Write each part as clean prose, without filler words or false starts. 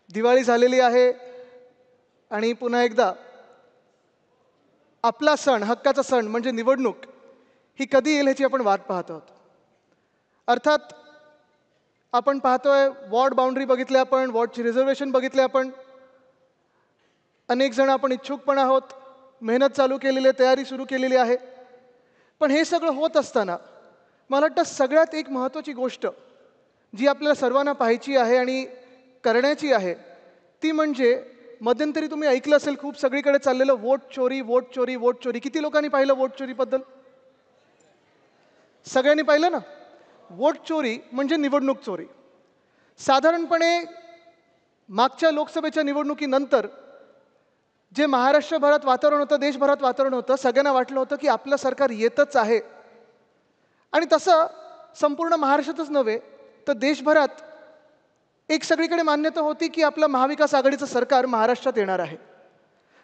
दिवाळी झालेली आहे आणि पुन्हा एकदा आपला सण, हक्काचा सण म्हणजे निवडणूक ही कधी येईल ह्याची आपण वाट पाहत आहोत. अर्थात आपण पाहतोय वॉर्ड बाउंड्री बघितले, आपण वॉर्डची रिझर्वेशन बघितले, आपण अनेक जण आपण इच्छुक पण आहोत, मेहनत चालू केलेली आहे, तयारी सुरू केलेली आहे. पण हे सगळं होत असताना मला वाटतं सगळ्यात एक महत्त्वाची गोष्ट जी आपल्याला सर्वांना पाहायची आहे आणि करण्याची आहे ती म्हणजे मध्यंतरी तुम्ही ऐकलं असेल खूप सगळीकडे चाललेलं वोट चोरी, वोट चोरी, वोट चोरी. किती लोकांनी पाहिलं वोट चोरीबद्दल? सगळ्यांनी पाहिलं ना? वोट चोरी म्हणजे निवडणूक चोरी. साधारणपणे मागच्या लोकसभेच्या निवडणुकीनंतर जे महाराष्ट्रभरात वातावरण होतं, देशभरात वातावरण होतं, सगळ्यांना वाटलं होतं की आपलं सरकार येतच आहे. आणि तसं संपूर्ण महाराष्ट्रातच नव्हे तर देशभरात एक सगळीकडे मान्यता होती की आपलं महाविकास आघाडीचं सरकार महाराष्ट्रात येणार आहे.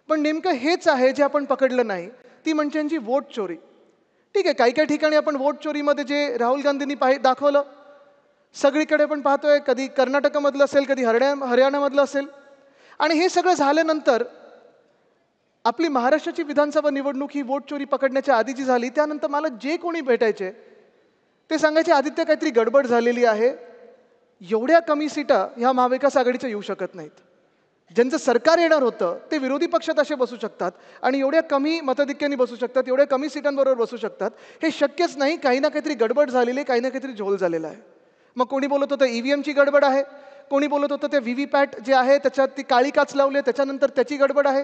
पण नेमकं हेच आहे जे आपण पकडलं नाही, ती म्हणजे यांची वोट चोरी. ठीक आहे, काही काही ठिकाणी आपण वोट चोरीमध्ये जे राहुल गांधींनी दाखवलं सगळीकडे आपण पाहतोय, कधी कर्नाटकमधलं असेल, कधी हरियाणामधलं असेल. आणि हे सगळं झाल्यानंतर आपली महाराष्ट्राची विधानसभा निवडणूक ही वोट चोरी पकडण्याच्या आधीची झाली. त्यानंतर मला जे कोणी भेटायचे ते सांगायचे आदित्य काहीतरी गडबड झालेली आहे, एवढ्या कमी सीटा ह्या महाविकास आघाडीच्या येऊ शकत नाहीत. ज्यांचं सरकार येणार होतं ते विरोधी पक्षात असे बसू शकतात आणि एवढ्या कमी मताधिक्याने बसू शकतात, एवढ्या कमी सीटांबरोबर बसू शकतात, हे शक्यच नाही. काही ना काहीतरी गडबड झालेली आहे, काही ना काहीतरी झोल झालेला आहे. मग कोणी बोलत होतं ईव्हीएमची गडबड आहे, कोणी बोलत होतं ते व्हीव्हीपॅट जे आहे त्याच्यात ती काळी काच लावली आहे त्याच्यानंतर त्याची गडबड आहे.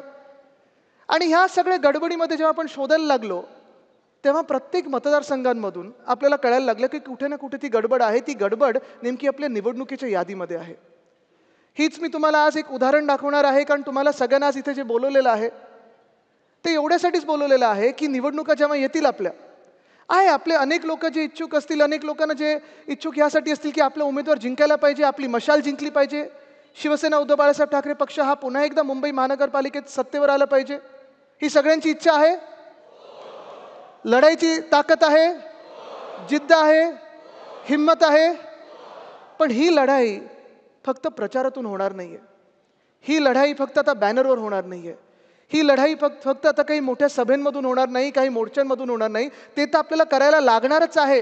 आणि ह्या सगळ्या गडबडीमध्ये जेव्हा आपण शोधायला लागलो तेव्हा प्रत्येक मतदारसंघांमधून आपल्याला कळायला लागलं की कुठे ना कुठे ती गडबड आहे. ती गडबड नेमकी आपल्या निवडणुकीच्या यादीमध्ये आहे. हीच मी तुम्हाला आज एक उदाहरण दाखवणार आहे, कारण तुम्हाला सगळ्यांना आज इथे जे बोलवलेलं आहे ते एवढ्यासाठीच बोलवलेलं आहे की निवडणुका जेव्हा येतील आपले अनेक लोक जे इच्छुक असतील, अनेक लोकांना जे इच्छुक यासाठी असतील की आपला उमेदवार जिंकायला पाहिजे, आपली मशाल जिंकली पाहिजे, शिवसेना उद्धव बाळासाहेब ठाकरे पक्ष हा पुन्हा एकदा मुंबई महानगरपालिकेत सत्तेवर आला पाहिजे, ही सगळ्यांची इच्छा आहे. लढाईची ताकद आहे, जिद्द आहे, हिम्मत आहे. पण ही लढाई फक्त प्रचारातून होणार नाहीये. ही लढाई फक्त आता बॅनरवर होणार नाहीये. ही लढाई फक्त आता काही मोठ्या सभेंमधून होणार नाही, काही मोर्चांमधून होणार नाही. ते तर आपल्याला करायला लागणारच आहे.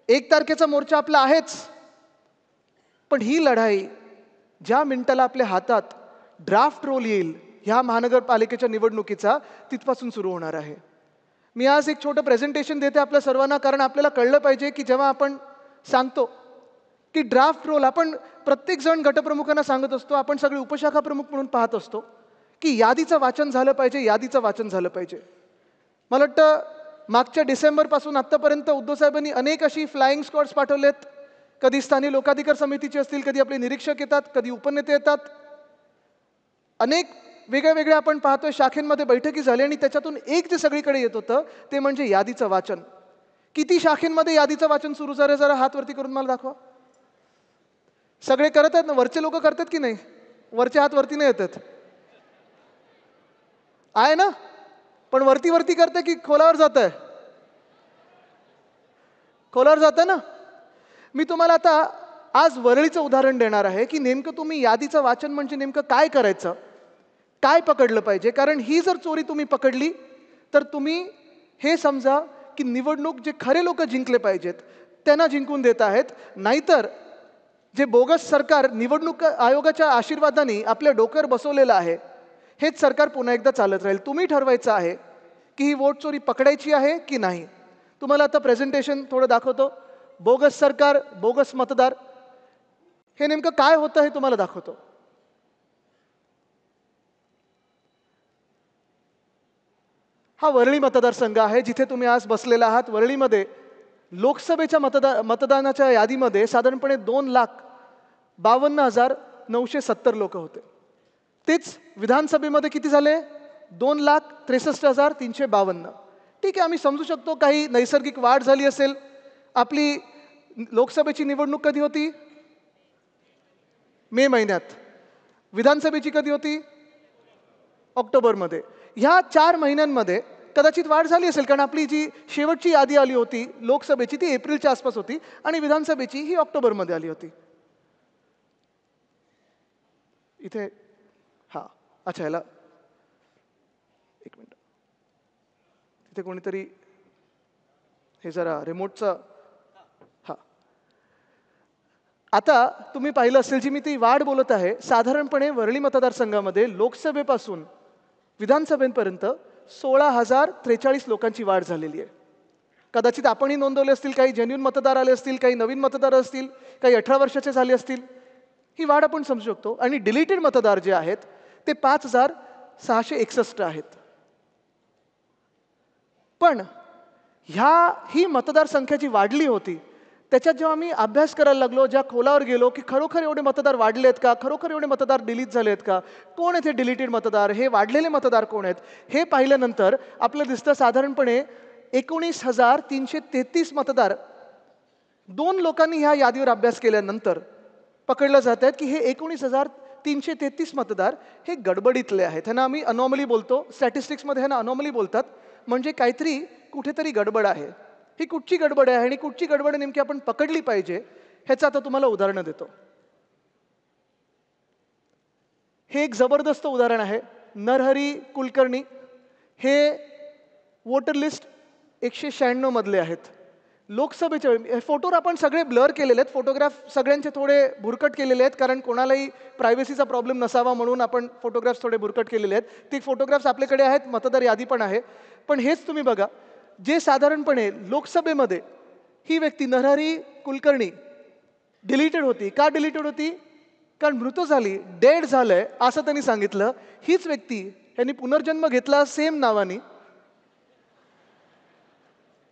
1 तारखेचा मोर्चा आपला आहेच. पण ही लढाई ज्या मिनिटाला आपल्या हातात ड्राफ्ट रोल येईल ह्या महानगरपालिकेच्या निवडणुकीचा, तिथपासून सुरू होणार आहे. मी आज एक छोटं प्रेझेंटेशन देते आपल्या सर्वांना, कारण आपल्याला कळलं पाहिजे की जेव्हा आपण सांगतो की ड्राफ्ट रोल, आपण प्रत्येकजण गटप्रमुखांना सांगत असतो, आपण सगळे उपशाखा प्रमुख म्हणून पाहत असतो की यादीचं वाचन झालं पाहिजे, यादीचं वाचन झालं पाहिजे. मला वाटतं मागच्या डिसेंबरपासून आत्तापर्यंत उद्धव साहेबांनी अनेक अशी फ्लाईंग स्क्वॉड्स पाठवलेत. कधी स्थानिक लोकाधिकार समितीचे असतील, कधी आपले निरीक्षक येतात, कधी उपनेते येतात. अनेक वेगळ्या वेगळ्या आपण पाहतोय शाखेंमध्ये बैठकी झाली आणि त्याच्यातून एक जे सगळीकडे येत होतं ते म्हणजे यादीचं वाचन. किती शाखेंमध्ये यादीचं वाचन सुरू झालं जरा हात वरती करून मला दाखवा. सगळे करत आहेत ना? वरचे लोक करतात की नाही? वरचे हात वरती नाही येतात आहे ना? पण वरती वरती करते की खोलावर जात आहे? खोलावर जातं ना. मी तुम्हाला आता आज वरळीचं उदाहरण देणार आहे की नेमकं तुम्ही यादीचं वाचन म्हणजे नेमकं काय करायचं, काय पकडलं पाहिजे. कारण ही जर चोरी तुम्ही पकडली तर तुम्ही हे समजा की निवडणूक जे खरे लोक जिंकले पाहिजेत त्यांना जिंकून देत आहेत. नाहीतर जे बोगस सरकार निवडणूक आयोगाच्या आशीर्वादाने आपल्या डोक्यावर बसवलेलं आहे हेच सरकार पुन्हा एकदा चालत राहील. तुम्ही ठरवायचं आहे की ही वोट चोरी पकडायची आहे की नाही. तुम्हाला आता प्रेझेंटेशन थोडं दाखवतो. बोगस सरकार, बोगस मतदार, हे नेमकं काय होतं हे तुम्हाला दाखवतो. हा वरळी मतदारसंघ आहे जिथे तुम्ही आज बसलेला आहात. वरळीमध्ये लोकसभेच्या मतदानाच्या यादीमध्ये साधारणपणे 2,52,970 लोक होते. तेच विधानसभेमध्ये किती झाले? 2,63,352. ठीक आहे, आम्ही समजू शकतो काही नैसर्गिक वाढ झाली असेल. आपली लोकसभेची निवडणूक कधी होती? मे महिन्यात. विधानसभेची कधी होती? ऑक्टोबरमध्ये. ह्या 4 महिन्यांमध्ये कदाचित वाढ झाली असेल, कारण आपली जी शेवटची यादी आली होती लोकसभेची ती एप्रिलच्या आसपास होती आणि विधानसभेची ही ऑक्टोबरमध्ये आली होती. इथे हां अच्छा ह्याला एक मिनिट तिथे कोणीतरी हे जरा रिमोटचं हां आता तुम्ही पाहिलं असेल जी मी ती वाढ बोलत आहे साधारणपणे वरळी मतदारसंघामध्ये लोकसभेपासून विधानसभेपर्यंत 16,043 लोकांची वाढ झालेली आहे. कदाचित आपणही नोंदवले असतील, काही जेन्युइन मतदार आले असतील, काही नवीन मतदार असतील, काही 18 वर्षाचे झाले असतील. ही वाढ आपण समजू शकतो. आणि डिलीटेड मतदार जे आहेत ते 5,661 आहेत. पण ही मतदारसंख्या जी वाढली होती त्याच्यात जेव्हा मी अभ्यास करायला लागलो, ज्या खोलावर गेलो की खरोखर एवढे मतदार वाढलेत का, खरोखर एवढे मतदार डिलीट झालेत का, कोण आहेत हे डिलीटेड मतदार, हे वाढलेले मतदार कोण आहेत, हे पाहिल्यानंतर आपलं दिसतं साधारणपणे 19,333 मतदार 2 लोकांनी ह्या यादीवर अभ्यास केल्यानंतर पकडलं जात आहेत की हे 19,333 मतदार हे गडबडीतले आहेत. ह्यांना आम्ही अनॉमली बोलतो, स्टॅटिस्टिक्समध्ये ह्यांना अनॉमली बोलतात. म्हणजे काहीतरी कुठेतरी गडबड आहे. ही कुठची गडबड आहे आणि कुठची गडबड नेमकी आपण पकडली पाहिजे ह्याचं आता तुम्हाला उदाहरणं देतो. हे एक जबरदस्त उदाहरण आहे. नरहरी कुलकर्णी हे वोटर लिस्ट 196 मधले आहेत. लोकसभेचे फोटोवर आपण सगळे ब्लर केलेले आहेत. फोटोग्राफ सगळ्यांचे थोडे भुरकट केलेले आहेत कारण कोणालाही प्रायव्हसीचा प्रॉब्लेम नसावा म्हणून आपण फोटोग्राफ्स थोडे भुरकट केलेले आहेत. ते फोटोग्राफ्स आपल्याकडे आहेत, मतदार यादी पण आहे. पण हेच तुम्ही बघा, जे साधारणपणे लोकसभेमध्ये ही व्यक्ती नरहरी कुलकर्णी डिलीटेड होती. का डिलीटेड होती? कारण मृत झाली, डेड झालंय असं त्यांनी सांगितलं. हीच व्यक्ती यांनी पुनर्जन्म घेतला सेम नावानी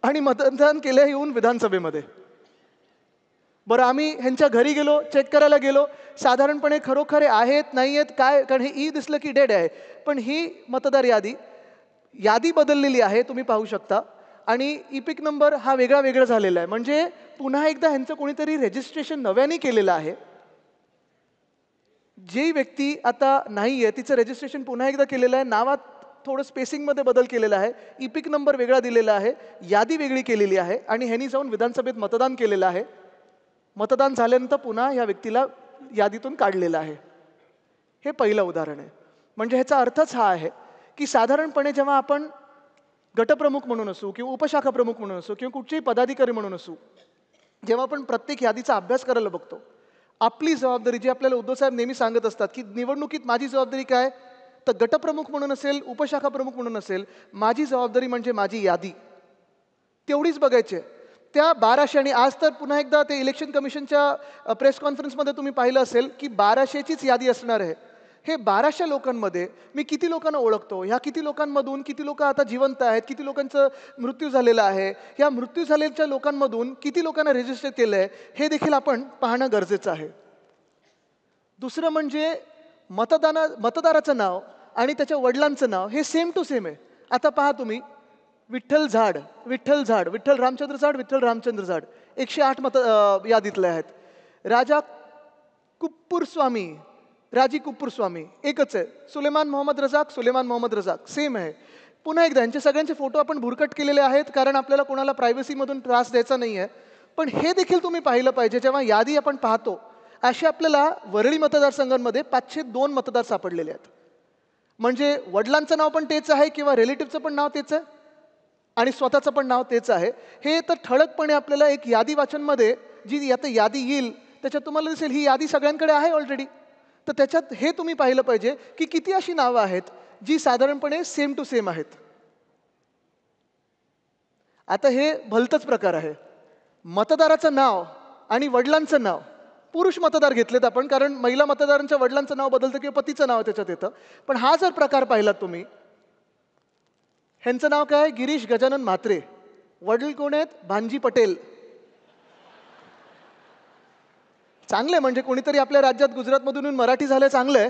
आणि मतदान केलं येऊन विधानसभेमध्ये. बरं आम्ही ह्यांच्या घरी गेलो, चेक करायला गेलो, साधारणपणे खरोखर आहेत नाही आहेत काय, कारण हे ई दिसलं की डेड आहे. पण ही मतदार यादी बदललेली आहे तुम्ही पाहू शकता. आणि इपिक नंबर हा वेगळा झालेला आहे. म्हणजे पुन्हा एकदा ह्यांचं कोणीतरी रजिस्ट्रेशन नव्याने केलेलं आहे. जी व्यक्ती आता नाही आहे तिचं रजिस्ट्रेशन पुन्हा एकदा केलेलं आहे. नावात थोडं स्पेसिंगमध्ये बदल केलेला आहे. इपिक नंबर वेगळा दिलेला आहे, यादी वेगळी केलेली आहे आणि ह्यांनी जाऊन विधानसभेत मतदान केलेलं आहे. मतदान झाल्यानंतर पुन्हा ह्या व्यक्तीला यादीतून काढलेलं आहे. हे पहिलं उदाहरण आहे. म्हणजे ह्याचा अर्थच हा आहे की साधारणपणे जेव्हा आपण गटप्रमुख म्हणून असू किंवा उपशाखा प्रमुख म्हणून असू किंवा कुठचेही पदाधिकारी म्हणून असू, जेव्हा आपण प्रत्येक यादीचा अभ्यास करायला बघतो, आपली जबाबदारी जी आपल्याला उद्धव साहेब नेहमी सांगत असतात की निवडणुकीत माझी जबाबदारी काय, तर गटप्रमुख म्हणून असेल, उपशाखा प्रमुख म्हणून असेल, माझी जबाबदारी म्हणजे माझी यादी तेवढीच बघायची आहे. त्या 1200 आणि आज तर पुन्हा एकदा ते इलेक्शन कमिशनच्या प्रेस कॉन्फरन्समध्ये तुम्ही पाहिलं असेल की 1200चीच यादी असणार आहे. हे 1200 लोकांमध्ये मी किती लोकांना ओळखतो, ह्या किती लोकांमधून किती लोक आता जिवंत आहेत, किती लोकांचं मृत्यू झालेला आहे, ह्या मृत्यू झालेल्या लोकांमधून किती लोकांना रजिस्टर केलं आहे हे देखील आपण पाहणं गरजेचं आहे. दुसरं म्हणजे मतदाराचं नाव आणि त्याच्या वडिलांचं नाव हे सेम टू सेम आहे. आता पहा तुम्ही, विठ्ठल रामचंद्र झाड 108 यादीतले आहेत. राजी कुप्पूर स्वामी एकच आहे. सुलेमान मोहम्मद रजाक सेम आहे. पुन्हा एकदा यांचे सगळ्यांचे फोटो आपण भुरकट केलेले आहेत कारण आपल्याला कोणाला प्रायव्हसीमधून त्रास द्यायचा नाही आहे. पण हे देखील तुम्ही पाहिलं पाहिजे जेव्हा यादी आपण पाहतो. असे आपल्याला वरळी मतदारसंघांमध्ये 502 मतदार सापडलेले आहेत. म्हणजे वडिलांचं नाव पण तेच आहे किंवा रिलेटिव्हचं पण नाव तेच आहे आणि स्वतःचं पण नाव तेच आहे. हे तर ठळकपणे आपल्याला एक यादी वाचनमध्ये जी आता यादी येईल त्याच्यात तुम्हाला दिसेल ही यादी सगळ्यांकडे आहे ऑलरेडी. तर त्याच्यात हे तुम्ही पाहिलं पाहिजे की किती अशी नावं आहेत जी साधारणपणे सेम टू सेम आहेत. आता हे भलतंच प्रकार आहे. मतदाराचं नाव आणि वडिलांचं नाव, पुरुष मतदार घेतलेत आपण कारण महिला मतदारांच्या वडिलांचं नाव बदलतं किंवा पतीचं नाव त्याच्यात येतं. पण हा जर प्रकार पाहिलात तुम्ही, ह्यांचं नाव काय, गिरीश गजानन म्हात्रे. वडील कोण आहेत, भानजी पटेल. चांगले म्हणजे कोणीतरी आपल्या राज्यात गुजरातमधून येऊन मराठी झालं चांगलं आहे.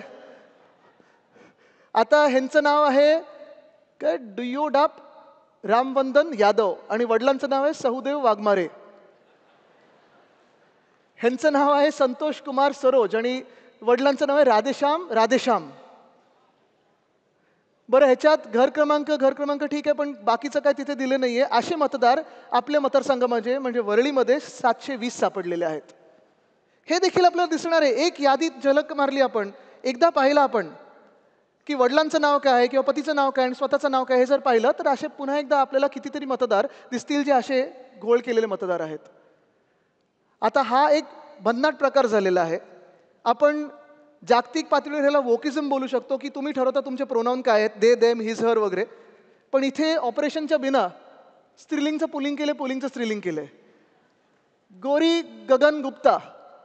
आता ह्यांचं नाव आहे काय, डुयोडाप रामवंदन यादव आणि वडिलांचं नाव आहे सहुदेव वाघमारे. ह्यांचं नाव आहे संतोष कुमार सरोज आणि वडिलांचं नाव आहे राधेश्याम. बरं ह्याच्यात घर क्रमांक ठीक आहे पण बाकीचं काय तिथे दिले नाहीये. असे मतदार आपल्या मतदारसंघामध्ये म्हणजे वरळीमध्ये 720 सापडलेले आहेत. हे देखील आपल्याला दिसणार आहे. एक यादीत झलक मारली आपण, एकदा पाहिलं आपण की वडिलांचं नाव काय आहे किंवा पतीचं नाव काय आणि स्वतःचं नाव काय हे जर पाहिलं तर असे पुन्हा एकदा आपल्याला कितीतरी मतदार दिसतील जे असे घोळ केलेले मतदार आहेत. आता हा एक भन्नाट प्रकार झालेला आहे. आपण जागतिक पातळीवर ह्याला वोकिझम बोलू शकतो की तुम्ही ठरवता तुमचे प्रोनाउन काय आहेत, दे देम हिज हर वगैरे. पण इथे ऑपरेशनच्या बिना स्त्रीलिंगचं पुलिंग केलं, पुलिंगचं स्त्रीलिंग केलंय. गौरी गगन गुप्ता,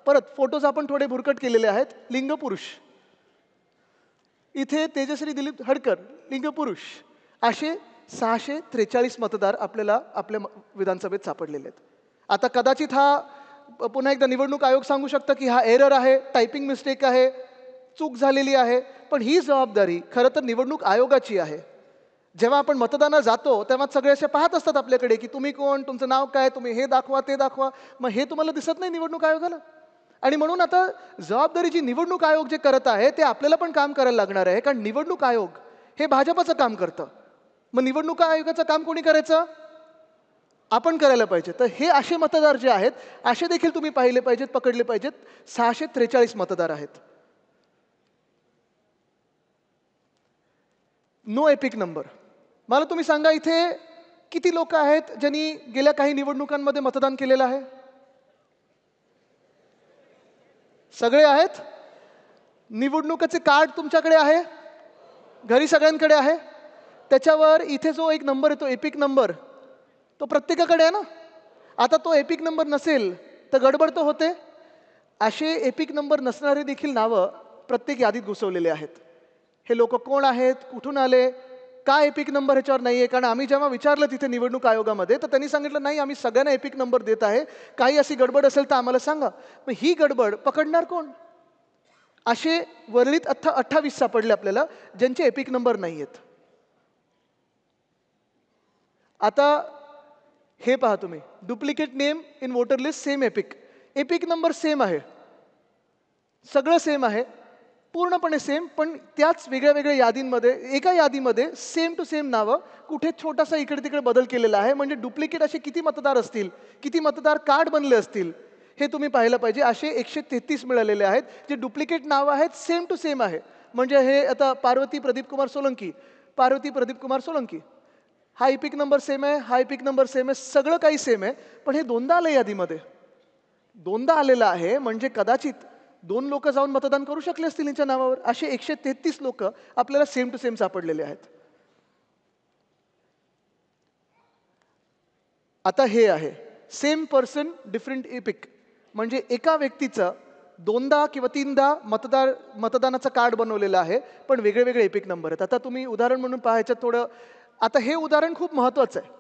परत फोटोज आपण थोडे भुरकट केलेले आहेत, लिंग पुरुष. इथे तेजश्री दिलीप हडकर, लिंग पुरुष. असे 643 मतदार आपल्याला आपल्या विधानसभेत सापडलेले आहेत. आता कदाचित हा पुन्हा एकदा निवडणूक आयोग सांगू शकतं की हा एरर आहे, टायपिंग मिस्टेक आहे, चूक झालेली आहे. पण ही जबाबदारी खरं तर निवडणूक आयोगाची आहे. जेव्हा आपण मतदानाला जातो तेव्हा सगळे असे पाहत असतात आपल्याकडे की तुम्ही कोण, तुमचं नाव काय, तुम्ही हे दाखवा ते दाखवा. मग हे तुम्हाला दिसत नाही निवडणूक आयोगाला. आणि म्हणून आता जबाबदारी जी निवडणूक आयोग जे करत आहे ते आपल्याला पण काम करायला लागणार आहे. कारण निवडणूक आयोग हे भाजपचं काम करतं. मग निवडणूक आयोगाचं काम कोणी करायचं? आपण करायला पाहिजे. तर हे असे मतदार जे आहेत असे देखील तुम्ही पाहिले पाहिजेत, पकडले पाहिजेत. 643 मतदार आहेत. No EPIC number. मला तुम्ही सांगा इथे किती लोक आहेत ज्यांनी गेल्या काही निवडणुकांमध्ये मतदान केलेलं आहे? सगळे आहेत? निवडणुकीचे कार्ड तुमच्याकडे आहे? घरी सगळ्यांकडे आहे? त्याच्यावर इथे जो एक नंबर आहे तो एपिक नंबर, तो प्रत्येकाकडे आहे ना? आता तो एपिक नंबर नसेल तर गडबड तर होते. असे एपिक नंबर नसणारे देखील नावं प्रत्येक यादीत घुसवलेले आहेत. हे लोक कोण आहेत, कुठून आले, का एपिक नंबर ह्याच्यावर नाही आहे? कारण आम्ही जेव्हा विचारलं तिथे निवडणूक आयोगामध्ये तर त्यांनी सांगितलं नाही, आम्ही सगळ्यांना एपिक नंबर देत आहे, काही अशी गडबड असेल तर आम्हाला सांगा. मग ही गडबड पकडणार कोण? असे वरळीत 28 सापडले आपल्याला ज्यांचे एपिक नंबर नाही आहेत. आता हे पहा तुम्ही, duplicate name in voter list, same epic. Epic number same आहे, सगळं सेम आहे, पूर्णपणे सेम, पण त्याच वेगळ्या वेगळ्या यादींमध्ये एका यादीमध्ये सेम टू सेम नावं, कुठे छोटासा इकडे तिकडे बदल केलेला आहे. म्हणजे डुप्लिकेट असे किती मतदार असतील, किती मतदार कार्ड बनले असतील हे तुम्ही पाहिलं पाहिजे. असे 133 मिळालेले आहेत जे डुप्लिकेट नावं आहेत, सेम टू सेम आहे. म्हणजे हे आता पार्वती प्रदीप कुमार सोलंकी, पार्वती प्रदीप कुमार सोलंकी, हा एपिक नंबर सेम आहे, हा एपिक नंबर सेम आहे, सगळं काही सेम आहे. पण हे दोनदा आलं यादीमध्ये, दोनदा आलेलं आहे. म्हणजे कदाचित 2 लोक जाऊन मतदान करू शकले असतील यांच्या नावावर. असे 133 लोक आपल्याला सेम टू सेम सापडलेले आहेत. आता हे आहे सेम पर्सन डिफरंट एपिक. म्हणजे एका व्यक्तीचं 2दा किंवा 3दा मतदानाचं कार्ड बनवलेलं आहे, पण वेगळे वेगळे एपिक नंबर आहेत. आता तुम्ही उदाहरण म्हणून पाहायचं थोडं. आता हे उदाहरण खूप महत्त्वाचं आहे.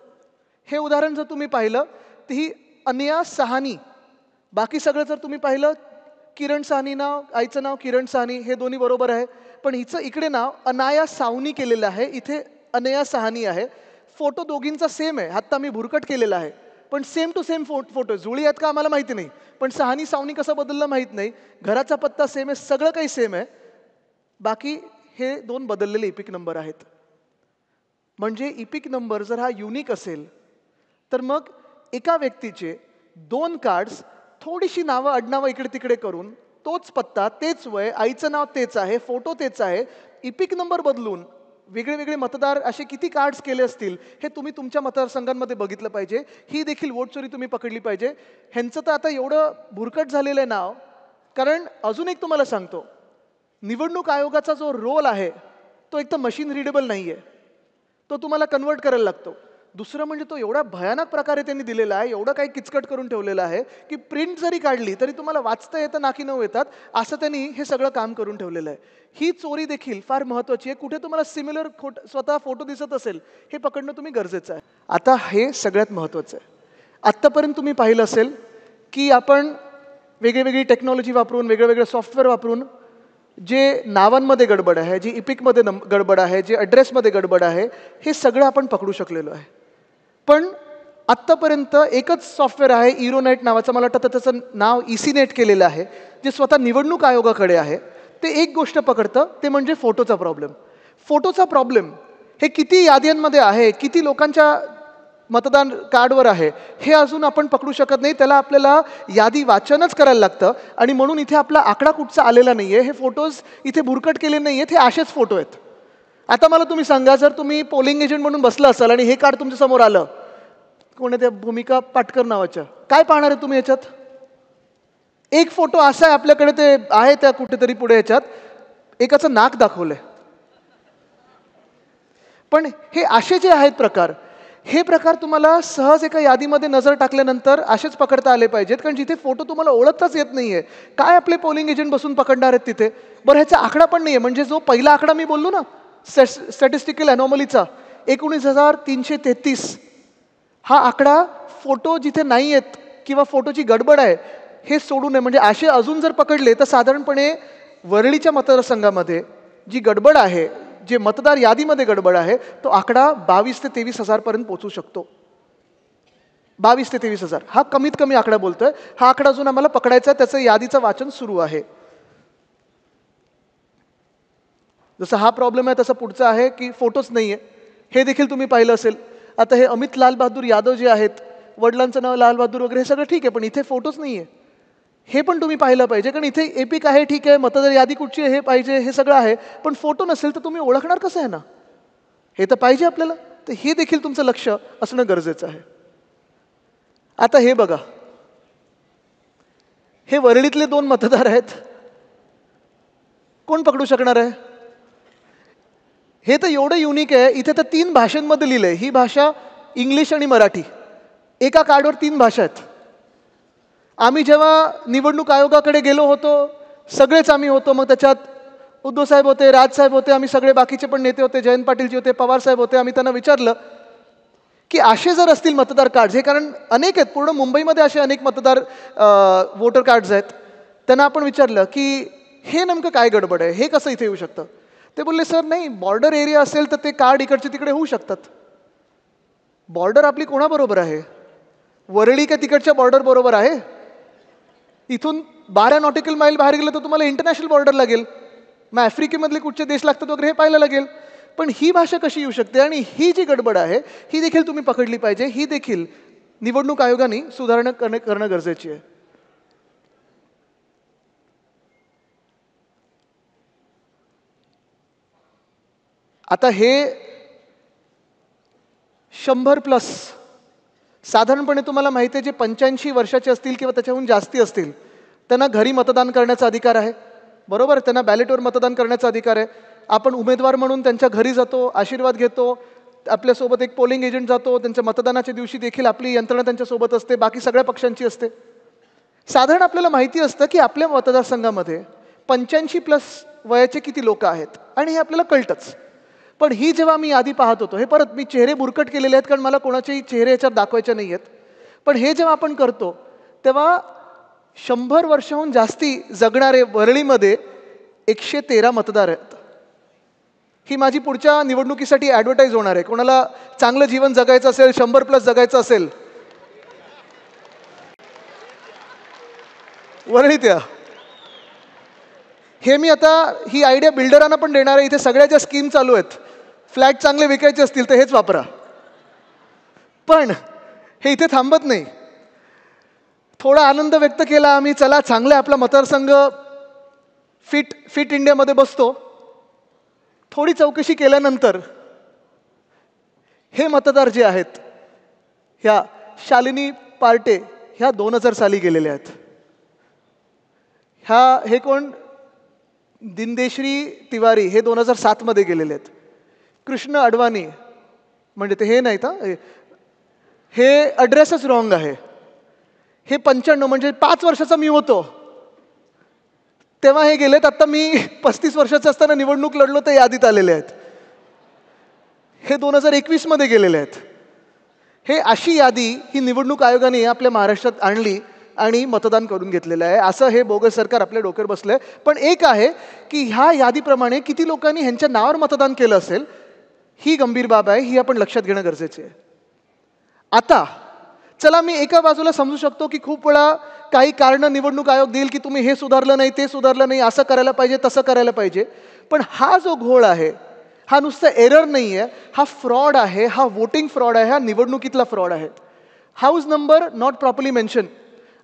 हे उदाहरण जर तुम्ही पाहिलं तर ही अनया सहानी, बाकी सगळं जर तुम्ही पाहिलं किरण साहनी नाव, आईचं नाव किरण साहनी, हे दोन्ही बरोबर आहे. पण हिचं इकडे नाव अनाया सावनी केलेलं आहे, इथे अनया सहानी आहे. फोटो दोघींचा सेम आहे, आत्ता मी भुरकट केलेला आहे, पण सेम टू सेम फोटो. जुळी आहेत का आम्हाला माहिती नाही, पण सहानी सावनी कसं बदललं माहीत नाही. घराचा पत्ता सेम आहे, सगळं काही सेम आहे. बाकी हे 2 बदललेले इपिक नंबर आहेत. म्हणजे इपिक नंबर जर हा युनिक असेल तर मग एका व्यक्तीचे 2 कार्ड्स, थोडीशी नावं आडनावं इकडे तिकडे करून, तोच पत्ता, तेच वय, आईचं नाव तेच आहे, फोटो तेच आहे, इपिक नंबर बदलून वेगळे वेगळे मतदार असे किती कार्ड्स केले असतील हे तुम्ही तुमच्या मतदारसंघांमध्ये बघितलं पाहिजे. ही देखील वोट चोरी तुम्ही पकडली पाहिजे. ह्यांचं तर आता एवढं भुरकट झालेलं आहे नाव. कारण अजून एक तुम्हाला सांगतो, निवडणूक आयोगाचा जो रोल आहे तो एक तर मशीन रिडेबल नाही आहे, तो तुम्हाला कन्वर्ट करायला लागतो. दुसरं म्हणजे तो एवढा भयानक प्रकारे त्यांनी दिलेला आहे, एवढं काही किचकट करून ठेवलेलं आहे की प्रिंट जरी काढली तरी तुम्हाला वाचता येतं, नाकी नऊ येतात, असं त्यांनी हे सगळं काम करून ठेवलेलं आहे. ही चोरी देखील फार महत्त्वाची आहे. कुठे तुम्हाला सिमिलर स्वतः फोटो दिसत असेल हे पकडणं तुम्ही गरजेचं आहे. आता हे सगळ्यात महत्त्वाचं आहे. आत्तापर्यंत तुम्ही पाहिलं असेल की आपण वेगळी टेक्नॉलॉजी वापरून, वेगवेगळे सॉफ्टवेअर वापरून जे नावांमध्ये गडबड आहे, जी इपिकमध्ये गडबड आहे, जे ॲड्रेसमध्ये गडबड आहे, हे सगळं आपण पकडू शकलेलो आहे. पण आत्तापर्यंत एकच सॉफ्टवेअर आहे इरोनेट नावाचं, मला वाटतं त्याचं नाव इसीनेट केलेलं आहे, जे स्वतः निवडणूक आयोगाकडे आहे. ते एक गोष्ट पकडतं, ते म्हणजे फोटोचा प्रॉब्लेम. फोटोचा प्रॉब्लेम हे किती याद्यांमध्ये आहे, किती लोकांच्या मतदान कार्डवर आहे हे अजून आपण पकडू शकत नाही. त्याला आपल्याला यादी वाचनच करायला लागतं आणि म्हणून इथे आपला आकडा कुठचा आलेला नाहीये. हे फोटोज इथे भुरकट केले नाहीयेत, हे असेच फोटो आहेत. आता मला तुम्ही सांगा, जर तुम्ही पोलिंग एजंट म्हणून बसला असाल आणि हे कार्ड तुमच्या समोर आलं, कोण आहे त्या भूमिका पाटकर नावाच्या, काय पाहणार आहे तुम्ही याच्यात? एक फोटो असा आहे आपल्याकडे, ते आहे त्या कुठेतरी पुढे याच्यात एकाचं नाक दाखवलंय. पण हे असे जे आहेत प्रकार, हे प्रकार तुम्हाला सहज एका यादीमध्ये नजर टाकल्यानंतर असेच पकडता आले पाहिजेत. कारण जिथे फोटो तुम्हाला ओळखताच येत नाहीये, काय आपले पोलिंग एजंट बसून पकडणार आहेत तिथे? बरं, ह्याचा आकडा पण नाहीये. म्हणजे जो पहिला आकडा मी बोललो ना स्टॅटिस्टिकल अनॉमलीचा 19,333, हा आकडा फोटो जिथे नाही आहेत किंवा फोटोची गडबड आहे हे सोडू नये. म्हणजे असे अजून जर पकडले तर साधारणपणे वरळीच्या मतदारसंघामध्ये जी गडबड आहे, जे मतदार यादीमध्ये गडबड आहे, तो आकडा 22,000 ते 23,000 पर्यंत पोहोचू शकतो. 22,000 ते 23,000 हा कमीत कमी आकडा बोलतोय. हा आकडा अजून आम्हाला पकडायचा, त्याचं यादीचं वाचन सुरू आहे. जसं हा प्रॉब्लेम आहे तसं पुढचा आहे की फोटोच नाहीये. हे देखील तुम्ही पाहिलं असेल. आता हे अमित लाल बहादूर यादव जे आहेत, वडिलांचं नाव लाल बहादूर वगैरे, हे सगळं ठीक आहे, पण इथे फोटोच नाहीये. हे पण तुम्ही पाहिलं पाहिजे. कारण इथे एपिक आहे, ठीक आहे, मतदार यादी कुठची आहे हे पाहिजे, हे सगळं आहे, पण फोटो नसेल तर तुम्ही ओळखणार कसं आहे ना? हे तर पाहिजे आपल्याला. तर हे देखील तुमचं लक्ष असणं गरजेचं आहे. आता हे बघा, हे वरळीतले 2 मतदार आहेत. कोण पकडू शकणार आहे? हे तर एवढं युनिक आहे. इथे तर 3 भाषांमध्ये लिहिलंय. ही भाषा इंग्लिश आणि मराठी. एका कार्डवर 3 भाषा आहेत. आम्ही जेव्हा निवडणूक आयोगाकडे गेलो होतो, सगळेच आम्ही होतो. मग त्याच्यात उद्धव साहेब होते, राजसाहेब होते, आम्ही सगळे बाकीचे पण नेते होते, जयंत पाटीलजी होते, पवार साहेब होते. आम्ही त्यांना विचारलं की असे जर असतील मतदार कार्ड, हे कारण अनेक आहेत, पूर्ण मुंबईमध्ये असे अनेक मतदार वोटर कार्ड्स आहेत, त्यांना आपण विचारलं की हे नेमकं काय गडबड आहे, हे कसं इथे येऊ शकतं? ते बोलले, सर नाही, बॉर्डर एरिया असेल तर ते कार्ड इकडचे तिकडे होऊ शकतात. बॉर्डर आपली कोणाबरोबर आहे? वरळी का तिकडच्या बॉर्डर बरोबर आहे? इथून 12 नॉटिकल माईल बाहेर गेलं तर तुम्हाला इंटरनॅशनल बॉर्डर लागेल. मग आफ्रिकेमधले कुठचे देश लागतात वगैरे हे पाहायला लागेल. पण ही भाषा कशी येऊ शकते? आणि ही जी गडबड आहे ही देखील तुम्ही पकडली पाहिजे. ही देखील निवडणूक आयोगाने सुधारणा करणं गरजेची आहे. आता हे 100+ साधारणपणे तुम्हाला माहिती आहे, जे 85 वर्षाचे असतील किंवा त्याच्याहून जास्ती असतील त्यांना घरी मतदान करण्याचा अधिकार आहे, बरोबर? त्यांना बॅलेटवर मतदान करण्याचा अधिकार आहे. आपण उमेदवार म्हणून त्यांच्या घरी जातो, आशीर्वाद घेतो, आपल्यासोबत एक पोलिंग एजंट जातो, त्यांच्या मतदानाच्या दिवशी देखील आपली यंत्रणा त्यांच्यासोबत असते, बाकी सगळ्या पक्षांची असते. साधारण आपल्याला माहिती असतं की आपल्या मतदारसंघामध्ये 85+ वयाचे किती लोक आहेत आणि हे आपल्याला कळतंच. पण ही जेव्हा मी यादी पाहत होतो, हे परत मी चेहरे बुरकट केलेले आहेत कारण मला कोणाचेही चेहरे याच्यात दाखवायचे नाही आहेत, पण हे जेव्हा आपण करतो तेव्हा 100 वर्षाहून जास्ती जगणारे वरळीमध्ये 113 मतदार आहेत. ही माझी पुढच्या निवडणुकीसाठी ॲडव्हर्टाईज होणार आहे. कोणाला चांगलं जीवन जगायचं असेल, 100+ जगायचं असेल, वरळीत या. हे मी आता ही आयडिया बिल्डरांना पण देणार आहे. इथे सगळ्या ज्या स्कीम चालू आहेत, फ्लॅट चांगले विकायचे असतील तर हेच वापरा. पण हे इथे थांबत नाही. थोडा आनंद व्यक्त केला आम्ही, चला चांगलं आपला मतदारसंघ फिट इंडियामध्ये बसतो. थोडी चौकशी केल्यानंतर हे मतदार जे आहेत, ह्या शालिनी पार्टे, ह्या 2000 साली गेलेल्या आहेत. हे कोण? दिनदेश्री तिवारी, हे 2007 मध्ये गेलेले आहेत. कृष्ण अडवाणी, म्हणजे ते हे नाहीत, हे ॲड्रेसच रॉंग आहे. हे 95, म्हणजे 5 वर्षाचा मी होतो तेव्हा हे गेलेत. आता मी 35 वर्षाचा असताना निवडणूक लढलो तर यादीत आलेले आहेत. हे 2021 मध्ये गेलेले आहेत. हे अशी यादी ही निवडणूक आयोगाने आपल्या महाराष्ट्रात आणली आणि मतदान करून घेतलेलं आहे. असं हे बोगस सरकार आपल्या डोक्यावर बसलंय. पण एक आहे की ह्या यादीप्रमाणे किती लोकांनी ह्यांच्या नावावर मतदान केलं असेल, ही गंभीर बाब आहे, ही आपण लक्षात घेणं गरजेचे आहे. आता चला, मी एका बाजूला समजू शकतो की खूप वेळा काही कारण निवडणूक आयोग देईल की तुम्ही हे सुधारलं नाही, ते सुधारलं नाही, असं करायला पाहिजे, तसं करायला पाहिजे. पण हा जो घोळ आहे हा नुसता एरर नाही आहे, हा फ्रॉड आहे, हा वोटिंग फ्रॉड आहे, हा निवडणुकीतला फ्रॉड आहे. House number not properly mention.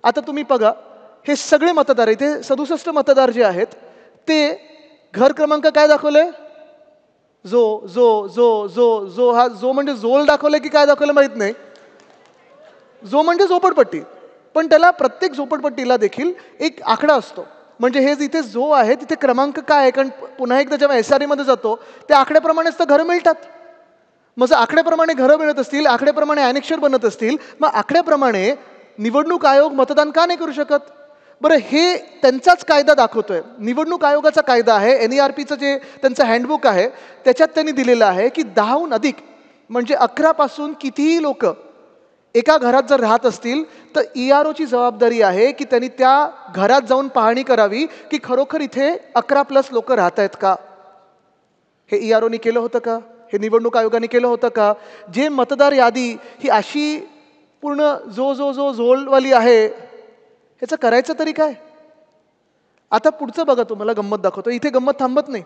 आता तुम्ही बघा, हे सगळे मतदार, इथे 67 मतदार जे आहेत ते घर क्रमांक काय दाखवलंय? जो जो जो जो जो हा जो म्हणजे जोल दाखवलंय की काय दाखवलं माहित नाही. जो म्हणजे झोपडपट्टी, पण त्याला प्रत्येक झोपडपट्टीला देखील एक आकडा असतो. म्हणजे हे जिथे जो आहे तिथे क्रमांक काय आहे, कारण पुन्हा एकदा जेव्हा SRE मध्ये जातो त्या आकड्याप्रमाणेच तर घरं मिळतात. मग जर आकड्याप्रमाणे घरं मिळत असतील, आकड्याप्रमाणे अॅनेक्शर बनत असतील, मग आकड्याप्रमाणे निवडणूक आयोग मतदान का नाही करू शकत? बरं, हे त्यांचाच कायदा दाखवतोय. निवडणूक आयोगाचा कायदा आहे, NERPचं जे त्यांचं हँडबुक आहे त्याच्यात त्यांनी दिलेलं आहे की 10हून अधिक म्हणजे 11 पासून कितीही लोक एका घरात जर राहत असतील तर EROची जबाबदारी आहे की त्यांनी त्या घरात जाऊन पाहणी करावी की खरोखर इथे 11+ लोक राहत आहेत का. हे EROनी केलं होतं का? हे निवडणूक आयोगाने केलं होतं का? जे मतदार यादी ही अशी पूर्ण जो जो जो झोलवाली आहे, ह्याचं करायचं तरी काय? आता पुढचं बघा, तुम्हाला गंमत दाखवतो. इथे गंमत थांबत नाही.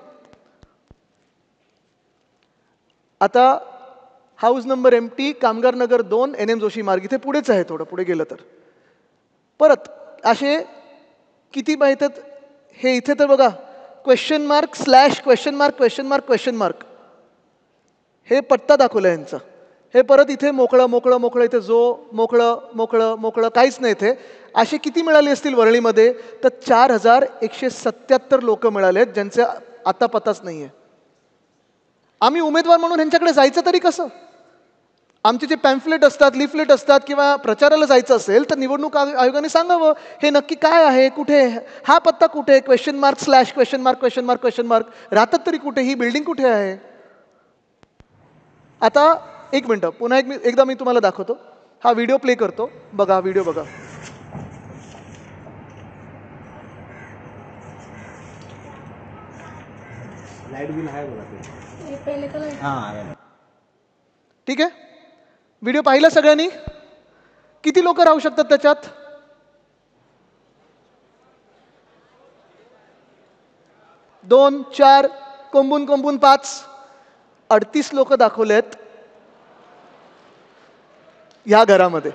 आता हाऊस नंबर MT, कामगार नगर 2, NM जोशी मार्ग, इथे पुढेच आहे, थोडं पुढे गेलं तर. परत असे किती माहित आहेत? हे इथे तर बघा, question mark slash question mark question mark question mark, हे पत्ता दाखवला यांचा. हे परत इथे मोकळं मोकळं मोकळं, इथे जो मोकळं मोकळं मोकळं, काहीच नाही इथे. असे किती मिळाले असतील वरळीमध्ये? तर 4177 लोक मिळाले आहेत ज्यांचे आता पत्ताच नाहीये. आम्ही उमेदवार म्हणून ह्यांच्याकडे जायचं तरी कसं? आमचे जे पॅम्फलेट असतात, लिफलेट असतात किंवा प्रचाराला जायचं असेल तर निवडणूक आयोगाने सांगावं हे नक्की काय आहे, कुठे, हा पत्ता कुठे, question mark slash question mark question mark question mark, राहतात तरी कुठे, ही बिल्डिंग कुठे आहे? आता एक मिनटं, पुन्हा एकदा मी तुम्हाला दाखवतो. हा व्हिडिओ प्ले करतो, बघा हा व्हिडिओ बघा. लाइट बिल आहे बोला ते. ठीक आहे, व्हिडिओ पाहिला सगळ्यांनी? किती लोक राहू शकतात त्याच्यात? 2, 4, कोंबून कोंबून 5, 38 लोक दाखवलेत ह्या घरामध्ये.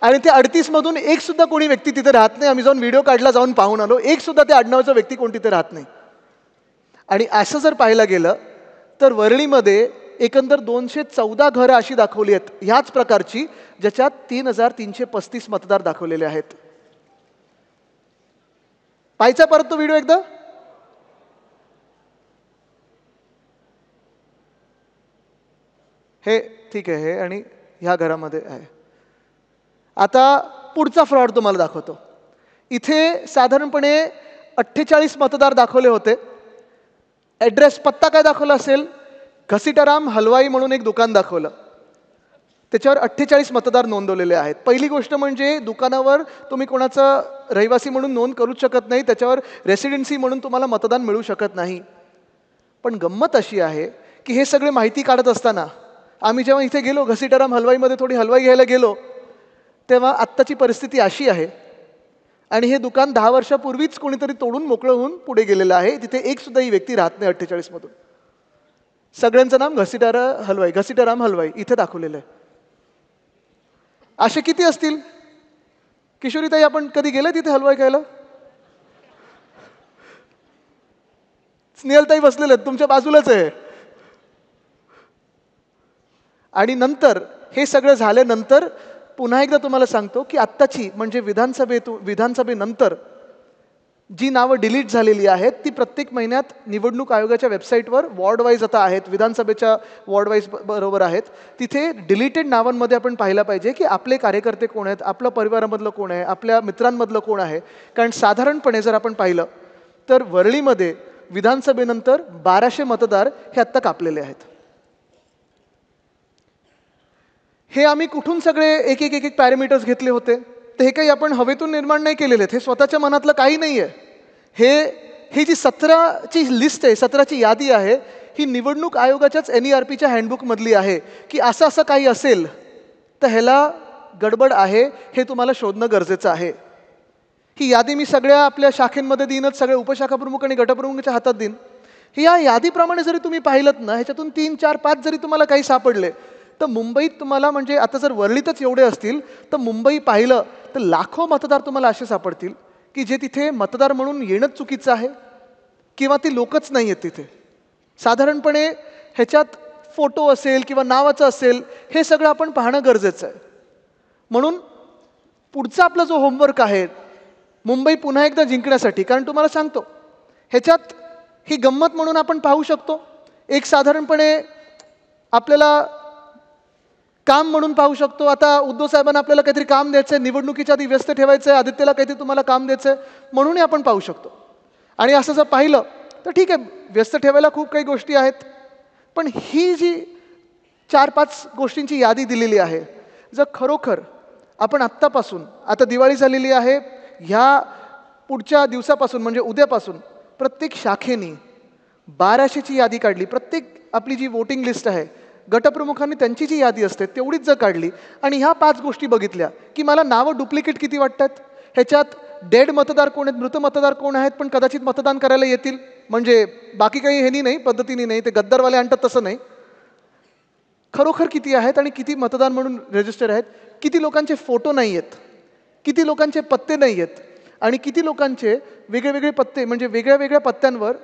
आणि ते 38 मधून एक सुद्धा कोणी व्यक्ती तिथे राहत नाही. आम्ही जाऊन व्हिडिओ काढला, जाऊन पाहून आलो, एक सुद्धा त्या आडनावाचा व्यक्ती कोण तिथे राहत नाही. आणि असं जर पाहायला गेलं तर वरळीमध्ये एकंदर 214 घरं अशी दाखवली आहेत ह्याच प्रकारची, ज्याच्यात 3335 मतदार दाखवलेले आहेत. पाहायचा परत तो व्हिडिओ एकदा? हे ठीक आहे, हे आणि ह्या घरामध्ये आहे. आता पुढचा फ्रॉड तुम्हाला दाखवतो. इथे साधारणपणे 48 मतदार दाखवले होते. ॲड्रेस पत्ता काय दाखवला असेल? घसीटाराम हलवाई म्हणून एक दुकान दाखवलं, त्याच्यावर 48 मतदार नोंदवलेले आहेत. पहिली गोष्ट म्हणजे दुकानावर तुम्ही कोणाचं रहिवासी म्हणून नोंद करूच शकत नाही, त्याच्यावर रेसिडेन्सी म्हणून तुम्हाला मतदान मिळू शकत नाही. पण गंमत अशी आहे की हे सगळे माहिती काढत असताना आम्ही जेव्हा इथे गेलो घसीटाराम हलवाईमध्ये थोडी हलवाई घ्यायला गेलो, तेव्हा आत्ताची परिस्थिती अशी आहे. आणि हे दुकान 10 वर्षापूर्वीच कोणीतरी तोडून मोकळं होऊन पुढे गेलेलं आहे. तिथे एक सुद्धा ही व्यक्ती राहत नाही 48 मधून. सगळ्यांचं नाम घसीटाराम हलवाई इथे दाखवलेलं आहे. असे किती असतील? किशोरीताई, आपण कधी गेले तिथे हलवाई खायला? स्नेहलताई बसलेले आहेत, तुमच्या बाजूलाच आहे. आणि नंतर हे सगळं झाल्यानंतर पुन्हा एकदा तुम्हाला सांगतो की आत्ताची म्हणजे विधानसभेनंतर जी नावं डिलीट झालेली आहेत ती प्रत्येक महिन्यात निवडणूक आयोगाच्या वेबसाईटवर वॉर्ड वाईज आता आहेत, विधानसभेच्या वॉर्ड वाईज बरोबर आहेत. तिथे डिलीटेड नावांमध्ये आपण पाहिलं पाहिजे की आपले कार्यकर्ते कोण आहेत, आपल्या परिवारामधलं कोण आहे, आपल्या मित्रांमधलं कोण आहे. कारण साधारणपणे जर आपण पाहिलं तर वरळीमध्ये विधानसभेनंतर 1200 मतदार हे आत्ता कापलेले आहेत. हे आम्ही कुठून सगळे एक एक एक एक पॅरामीटर्स घेतले होते? तर हे काही आपण हवेतून निर्माण नाही केलेले आहेत, हे स्वतःच्या मनातलं काही नाही आहे. ही जी 17ची लिस्ट आहे, 17ची यादी आहे, ही निवडणूक आयोगाच्याच NERPच्या हँडबुकमधली आहे की असं असं काही असेल तर ह्याला गडबड आहे, हे तुम्हाला शोधणं गरजेचं आहे. ही यादी मी सगळ्या आपल्या शाखेंमध्ये देईनच, सगळ्या उपशाखाप्रमुख आणि गटप्रमुखांच्या हातात देईन. या यादीप्रमाणे जरी तुम्ही पाहिलं ना, ह्याच्यातून 3, 4, 5 जरी तुम्हाला काही सापडले, तर मुंबईत तुम्हाला म्हणजे आता जर वरळीतच एवढे असतील तर मुंबई पाहिलं तर लाखो मतदार तुम्हाला असे सापडतील की जे तिथे मतदार म्हणून येणंच चुकीचं आहे किंवा ती लोकच नाही आहेत तिथे. साधारणपणे ह्याच्यात फोटो असेल किंवा नावाचं असेल, हे सगळं आपण पाहणं गरजेचं आहे. म्हणून पुढचा आपला जो होमवर्क आहे मुंबई पुन्हा एकदा जिंकण्यासाठी, कारण तुम्हाला सांगतो ह्याच्यात ही गंमत म्हणून आपण पाहू शकतो, एक साधारणपणे आपल्याला काम म्हणून पाहू शकतो. आता उद्धव साहेबांना आपल्याला काहीतरी काम द्यायचं आहे, निवडणुकीच्या आधी व्यस्त ठेवायचं आहे, आदित्यला काहीतरी तुम्हाला काम द्यायचं आहे म्हणूनही आपण पाहू शकतो. आणि असं जर पाहिलं तर ठीक आहे, व्यस्त ठेवायला खूप काही गोष्टी आहेत, पण ही जी 4-5 गोष्टींची यादी दिलेली आहे, जर खरोखर आपण आत्तापासून, आता दिवाळी झालेली आहे, ह्या पुढच्या दिवसापासून म्हणजे उद्यापासून प्रत्येक शाखेनी 1200ची यादी काढली, प्रत्येक आपली जी वोटिंग लिस्ट आहे गटप्रमुखांनी त्यांची जी यादी असते तेवढीच जर काढली आणि ह्या 5 गोष्टी बघितल्या की मला नावं डुप्लिकेट किती वाटतात, ह्याच्यात डेड मतदार कोण आहेत, मृत मतदार कोण आहेत पण कदाचित मतदान करायला येतील, म्हणजे बाकी काही ह्यानी नाही, पद्धतीने नाही, ते गद्दारवाले आणतात तसं नाही, खरोखर किती आहेत आणि किती मतदान म्हणून रजिस्टर आहेत, किती लोकांचे फोटो नाही आहेत, किती लोकांचे पत्ते नाही आहेत आणि किती लोकांचे वेगळे वेगळे पत्ते म्हणजे वेगळ्या वेगळ्या पत्त्यांवर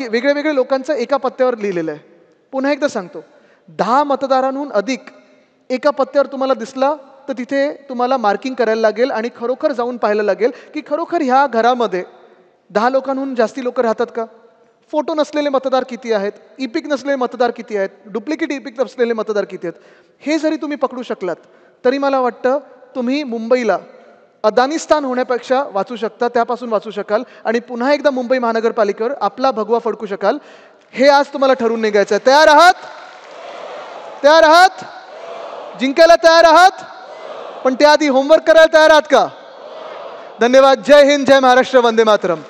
वेगळ्या वेगळ्या लोकांचं एका पत्त्यावर लिहिलेलं आहे. पुन्हा एकदा सांगतो, 10 मतदारांहून अधिक एका पत्त्यावर तुम्हाला दिसला तर तिथे तुम्हाला मार्किंग करायला लागेल आणि खरोखर जाऊन पाहायला लागेल की खरोखर ह्या घरामध्ये 10 लोकांहून जास्ती लोक राहतात का, फोटो नसलेले मतदार किती आहेत, इपिक नसलेले मतदार किती आहेत, डुप्लिकेट इपिक नसलेले मतदार किती आहेत. हे जरी तुम्ही पकडू शकलात तरी मला वाटतं तुम्ही मुंबईला अदानिस्तान होण्यापेक्षा वाचू शकता, त्यापासून वाचू शकाल आणि पुन्हा एकदा मुंबई महानगरपालिकेवर आपला भगवा फडकू शकाल. हे आज तुम्हाला ठरवून निघायचं आहे. तयार आहात? तयार आहात? जिंकायला तयार आहात? पण त्याआधी होमवर्क करायला तयार आहात का? धन्यवाद. जय हिंद, जय महाराष्ट्र, वंदे मातरम.